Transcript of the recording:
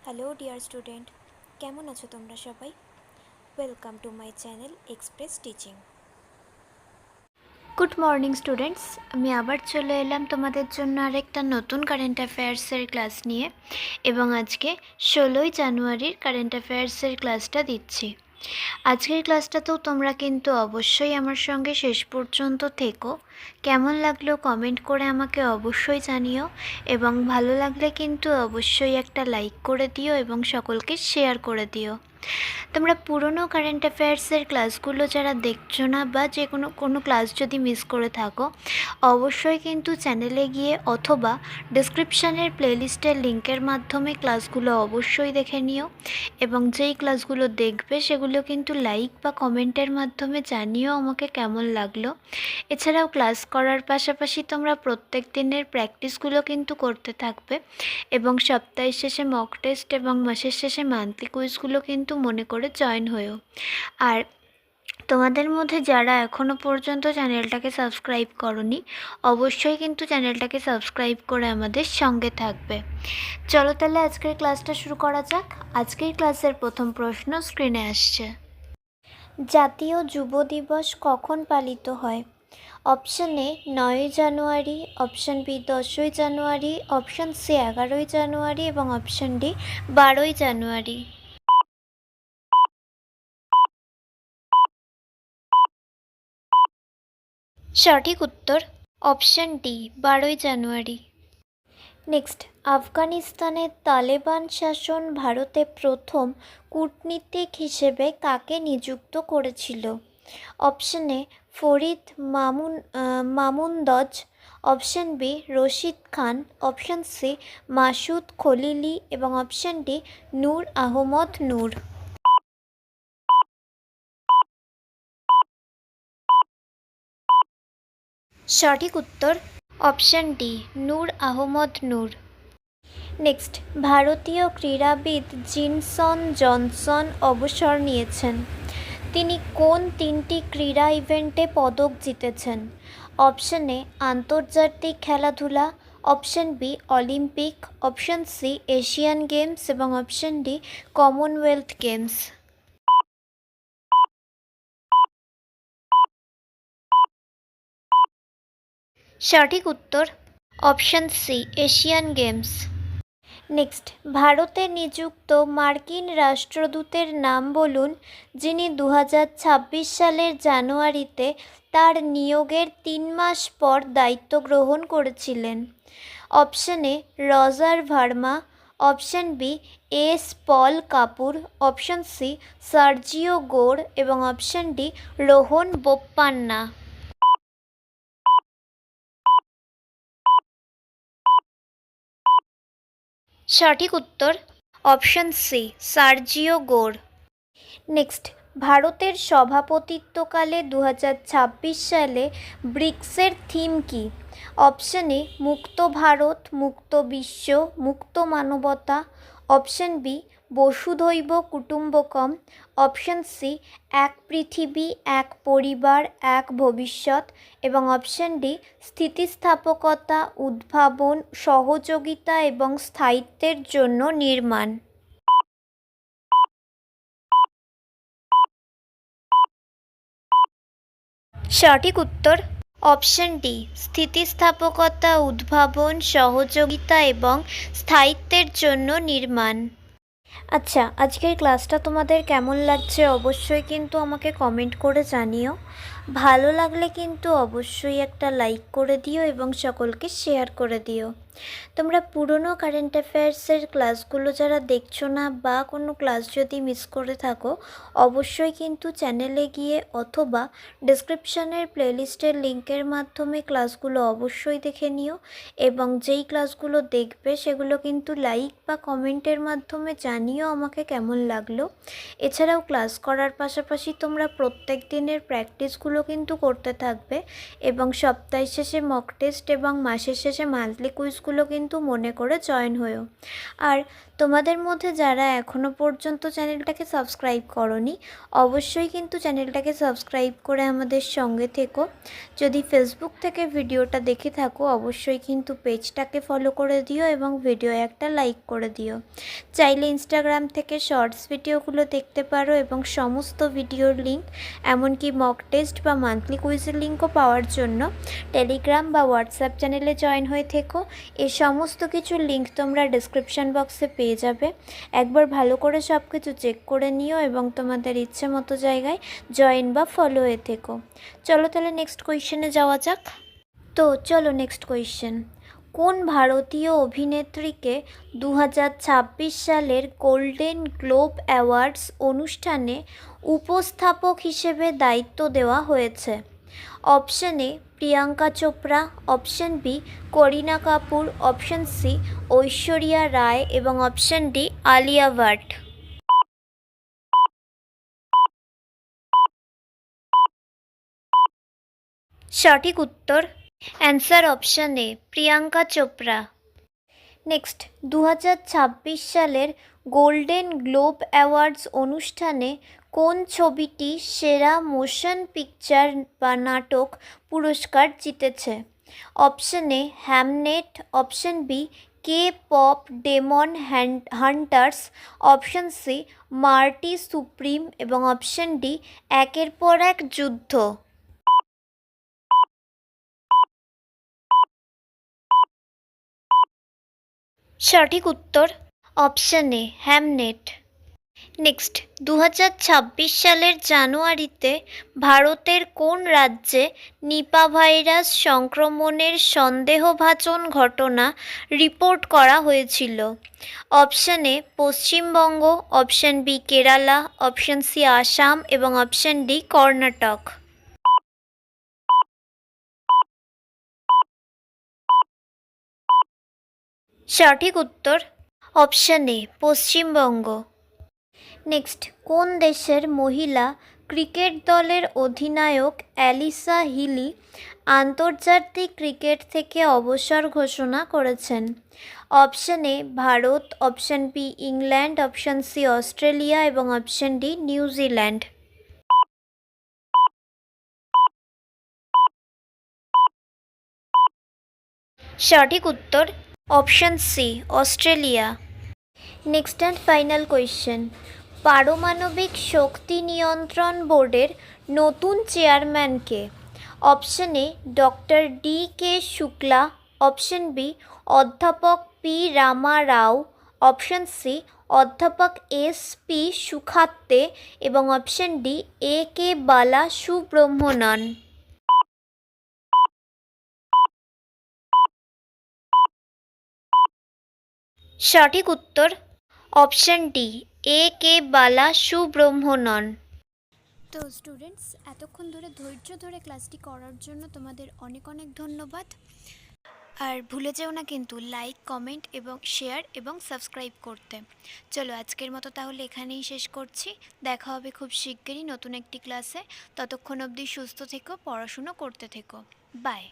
Hello dear student, কেমন আছো তোমরা সবাই? Welcome to my channel express teaching. Good morning students, আমি আবার চলে এলাম তোমাদের জন্য আরেকটা নতুন কারেন্ট অ্যাফেয়ার্সের ক্লাস নিয়ে, এবং আজকে 16ই জানুয়ারির কারেন্ট অ্যাফেয়ার্সের ক্লাসটা দিচ্ছি। আজকের ক্লাসটাতেও তোমরা কিন্তু অবশ্যই আমার সঙ্গে শেষ পর্যন্ত থেকো। কেমন লাগলো কমেন্ট করে আমাকে অবশ্যই জানিও, এবং ভালো লাগলে কিন্তু অবশ্যই একটা লাইক করে দিও এবং সকলকে শেয়ার করে দিও। তোমরা পুরনো কারেন্ট অ্যাফেয়ার্সের ক্লাসগুলো যারা দেখছো না, বা যে কোনো ক্লাস যদি মিস করে থাকো, অবশ্যই কিন্তু চ্যানেলে গিয়ে অথবা ডেসক্রিপশানের প্লেলিস্টের লিঙ্কের মাধ্যমে ক্লাসগুলো অবশ্যই দেখে নিও, এবং যেই ক্লাসগুলো দেখবে সেগুলো কিন্তু লাইক বা কমেন্টের মাধ্যমে জানিও আমাকে কেমন লাগলো। এছাড়াও ক্লাস করার পাশাপাশি তোমরা প্রত্যেক দিনের প্র্যাকটিসগুলো কিন্তু করতে থাকবে, এবং সপ্তাহের শেষে মক টেস্ট এবং মাসের শেষে মান্থলি কুইজগুলো কিন্তু মনে করে জয়েন হয়েও। আর তোমাদের মধ্যে যারা এখনও পর্যন্ত চ্যানেলটাকে সাবস্ক্রাইব করনি, অবশ্যই কিন্তু চ্যানেলটাকে সাবস্ক্রাইব করে আমাদের সঙ্গে থাকবে। চলো তাহলে আজকের ক্লাসটা শুরু করা যাক। আজকের ক্লাসের প্রথম প্রশ্ন স্ক্রিনে আসছে। জাতীয় যুব দিবস কখন পালিত হয়? অপশান এ 9ই জানুয়ারি, অপশান বি 10ই জানুয়ারি, অপশান সি 11ই জানুয়ারি এবং অপশান ডি 12ই জানুয়ারি। সঠিক উত্তর অপশান ডি 12ই জানুয়ারি। নেক্সট, আফগানিস্তানের তালেবান শাসন ভারতে প্রথম কূটনীতিক হিসেবে কাকে নিযুক্ত করেছিল? Option A Farid Mamundzay, option B Rashid Khan, option C Masood Khalili এবং অপশান ডি নূর আহমদ নূর। সঠিক উত্তর option D Noor Ahmad Noor. Next, ভারতীয় ক্রীড়াবিদ জিনসন জনসন অবসর নিয়েছেন। তিনি কোন 3টি ক্রীড়া ইভেন্টে পদক জিতেছেন? অপশান এ আন্তর্জাতিক খেলাধুলা, option B Olympic, option C Asian Games এবং অপশান ডি কমনওয়েলথ গেমস। সঠিক উত্তর option C Asian Games. Next, ভারতে নিযুক্ত মার্কিন রাষ্ট্রদূতের নাম বলুন, যিনি 2026 সালের জানুয়ারিতে তার নিয়োগের 3 মাস পর দায়িত্ব গ্রহণ করেছিলেন। Option A Roger Verma, option B S Paul Kapur, option C Sergio Gor এবং অপশান ডি রোহন বোপ্পান্না। সঠিক উত্তর option C Sergio Gor. Next, ভারতের সভাপতিত্বকালে 2026 সালে ব্রিক্সের থিম কী? অপশান এ মুক্ত ভারত, মুক্ত বিশ্ব, মুক্ত মানবতা, অপশান বি বসুধৈব কুটুম্বকম, অপশান সি এক পৃথিবী এক পরিবার এক ভবিষ্যৎ এবং অপশান ডি স্থিতিস্থাপকতা, উদ্ভাবন, সহযোগিতা এবং স্থায়িত্বের জন্য নির্মাণ। সঠিক উত্তর অপশান ডি স্থিতিস্থাপকতা, উদ্ভাবন, সহযোগিতা এবং স্থায়িত্বের জন্য নির্মাণ। আচ্ছা, আজকের ক্লাসটা তোমাদের কেমন লাগছে অবশ্যই কিন্তু আমাকে কমেন্ট করে জানিও। ভালো লাগলে কিন্তু অবশ্যই একটা লাইক করে দিও এবং সকলকে শেয়ার করে দিও। তোমরা পুরনো কারেন্ট অ্যাফেয়ার্সের ক্লাসগুলো যারা দেখছো না, বা কোনো ক্লাস যদি মিস করে থাকো, অবশ্যই কিন্তু চ্যানেলে গিয়ে অথবা ডেসক্রিপশানের প্লেলিস্টের লিঙ্কের মাধ্যমে ক্লাসগুলো অবশ্যই দেখে নিও, এবং যেই ক্লাসগুলো দেখবে সেগুলো কিন্তু লাইক বা কমেন্টের মাধ্যমে জানিও আমাকে কেমন লাগলো। এছাড়াও ক্লাস করার পাশাপাশি তোমরা প্রত্যেক দিনের প্র্যাকটিসগুলো কিন্তু করতে থাকবে, এবং সপ্তাহের শেষে মক টেস্ট এবং মাসের শেষে মান্থলি কুইজ কোর্সগুলো কিন্তু মনে করে জয়েন হয়েও। আর তোমাদের মধ্যে যারা এখনও পর্যন্ত চ্যানেলটাকে সাবস্ক্রাইব করোনি, অবশ্যই কিন্তু চ্যানেলটাকে সাবস্ক্রাইব করে আমাদের সঙ্গে থেকো। যদি ফেসবুক থেকে ভিডিওটা দেখে থাকো, অবশ্যই কিন্তু পেজটাকে ফলো করে দিও এবং ভিডিও একটা লাইক করে দিও। চাইলে ইনস্টাগ্রাম থেকে শর্টস ভিডিওগুলো দেখতে পারো এবং সমস্ত ভিডিওর লিঙ্ক, এমনকি মক টেস্ট বা মান্থলি কুইজের লিঙ্কও পাওয়ার জন্য টেলিগ্রাম বা হোয়াটসঅ্যাপ চ্যানেলে জয়েন হয়ে থেকো। এই সমস্ত কিছুর লিঙ্ক তোমরা ডেসক্রিপশন বক্সে পেয়ে যাবে। একবার ভালো করে সব কিছু চেক করে নিও এবং তোমাদের ইচ্ছে মতো জায়গায় জয়েন বা ফলো হয়ে থেকো। চলো তাহলে নেক্সট কোয়েশ্চেনে যাওয়া যাক। তো চলো নেক্সট কোয়েশ্চেন। কোন ভারতীয় অভিনেত্রীকে 2026 সালের গোল্ডেন গ্লোব অ্যাওয়ার্ডস অনুষ্ঠানে উপস্থাপক হিসেবে দায়িত্ব দেওয়া হয়েছে? Option A Priyanka Chopra, option B Kareena Kapoor, option C Aishwarya Rai এবং অপশন ডি আলিয়া ভাট। সঠিক উত্তর answer option A Priyanka Chopra. Next, 2026 সালের গোল্ডেন গ্লোব অ্যাওয়ার্ডস অনুষ্ঠানে কোন ছবিটি সেরা মোশন পিকচার বা নাটক পুরস্কার জিতেছে? Option A Hamnet, option B K pop demon hunters, option C Marty Supreme এবং অপশন ডি একের পর এক যুদ্ধ। সঠিক উত্তর অপশন এ হ্যামনেট। নেক্সট, 2026 সালের জানুয়ারিতে ভারতের কোন রাজ্যে নিপা ভাইরাস সংক্রমণের সন্দেহভাজন ঘটনা রিপোর্ট করা হয়েছিল? Option A Paschimbanga, option B Kerala, option C Assam এবং অপশন ডি কর্ণাটক। সঠিক উত্তর অপশন এ পশ্চিমবঙ্গ। নেক্সট, কোন দেশের মহিলা ক্রিকেট দলের অধিনায়ক অ্যালিসা হিলি আন্তর্জাতিক ক্রিকেট থেকে অবসর ঘোষণা করেছেন? Option A Bharat, option B England, option C Australia এবং অপশন ডি নিউজিল্যান্ড। সঠিক উত্তর option C Australia. Next and final question. পারমাণবিক শক্তি নিয়ন্ত্রণ বোর্ডের নতুন চেয়ারম্যান কে? Option A doctor D K Shukla, option B অধ্যাপক P Rama Rao, option C অধ্যাপক এস পি সুখাত্তে এবং অপশন ডি এ কে বালা সুব্রহ্মণ্যন। সঠিক উত্তর অপশন ডি এ কে বালা সুব্রহ্মণ্যন। তো স্টুডেন্টস, এতক্ষণ ধরে ধৈর্য ধরে ক্লাসটি করার জন্য তোমাদের অনেক অনেক ধন্যবাদ। আর ভুলে যেও না কিন্তু লাইক, কমেন্ট এবং শেয়ার এবং সাবস্ক্রাইব করতে। চলো আজকের মতো তাহলে এখানেই শেষ করছি। দেখা হবে খুব শিগগিরই নতুন একটি ক্লাসে। ততক্ষণ অবধি সুস্থ থেকো, পড়াশুনো করতে থেকো। বাই।